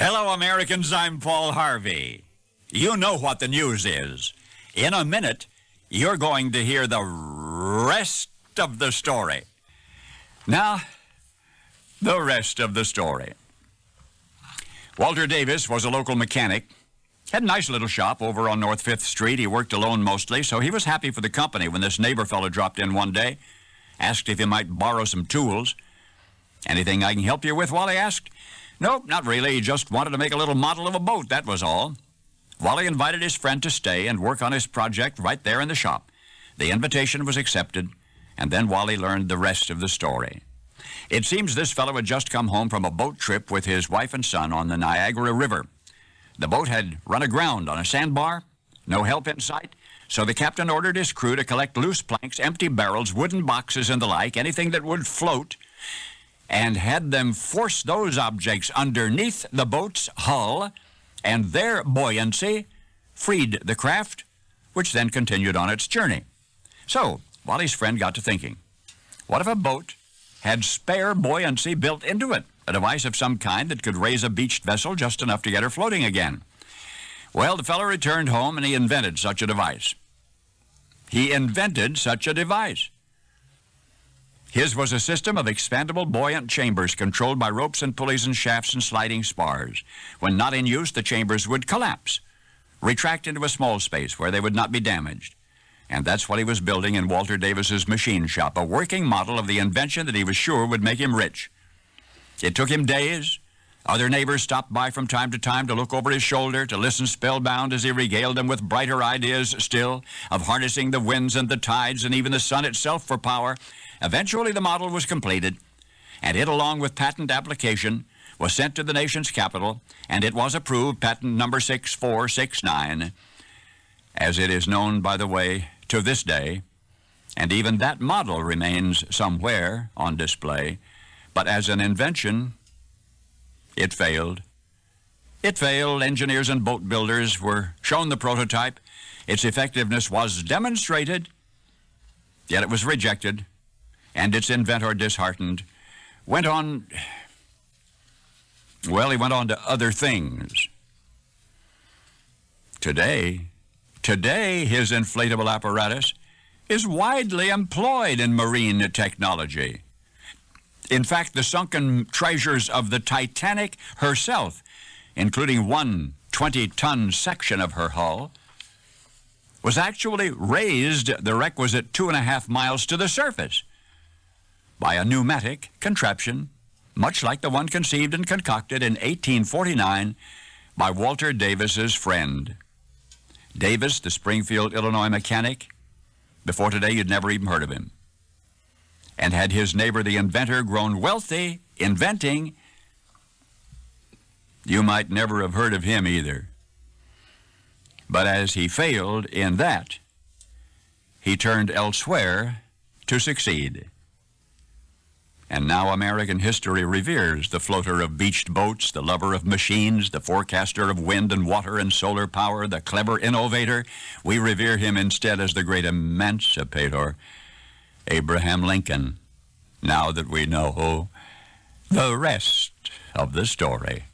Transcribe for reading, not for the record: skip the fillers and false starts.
Hello, Americans. I'm Paul Harvey. You know what the news is. In a minute, you're going to hear the rest of the story. Now, the rest of the story. Walter Davis was a local mechanic. Had a nice little shop over on North 5th Street. He worked alone mostly, so he was happy for the company when this neighbor fellow dropped in one day, asked if he might borrow some tools. "Anything I can help you with?" Wally asked. "Nope, not really. He just wanted to make a little model of a boat, that was all." Wally invited his friend to stay and work on his project right there in the shop. The invitation was accepted, and then Wally learned the rest of the story. It seems this fellow had just come home from a boat trip with his wife and son on the Niagara River. The boat had run aground on a sandbar, no help in sight, so the captain ordered his crew to collect loose planks, empty barrels, wooden boxes, and the like, anything that would float, and had them force those objects underneath the boat's hull, and their buoyancy freed the craft, which then continued on its journey. So, Wally's friend got to thinking, what if a boat had spare buoyancy built into it, a device of some kind that could raise a beached vessel just enough to get her floating again? Well, the fellow returned home and he invented such a device. His was a system of expandable buoyant chambers controlled by ropes and pulleys and shafts and sliding spars. When not in use, the chambers would collapse, retract into a small space where they would not be damaged. And that's what he was building in Walter Davis's machine shop, a working model of the invention that he was sure would make him rich. It took him days. Other neighbors stopped by from time to time to look over his shoulder, to listen spellbound as he regaled them with brighter ideas still of harnessing the winds and the tides and even the sun itself for power. Eventually, the model was completed, and it, along with patent application, was sent to the nation's capital, and it was approved, patent number 6469, as it is known, by the way, to this day. And even that model remains somewhere on display. But as an invention, it failed. It failed. Engineers and boat builders were shown the prototype. Its effectiveness was demonstrated, yet it was rejected. And its inventor, disheartened, went on, well, he went on to other things. Today, his inflatable apparatus is widely employed in marine technology. In fact, the sunken treasures of the Titanic herself, including one 20-ton section of her hull, was actually raised the requisite 2.5 miles to the surface by a pneumatic contraption, much like the one conceived and concocted in 1849 by Walter Davis's friend. Davis, the Springfield, Illinois mechanic, before today you'd never even heard of him. And had his neighbor, the inventor, grown wealthy inventing, you might never have heard of him either. But as he failed in that, he turned elsewhere to succeed. And now American history reveres the floater of beached boats, the lover of machines, the forecaster of wind and water and solar power, the clever innovator. We revere him instead as the great emancipator, Abraham Lincoln, now that we know the rest of the story.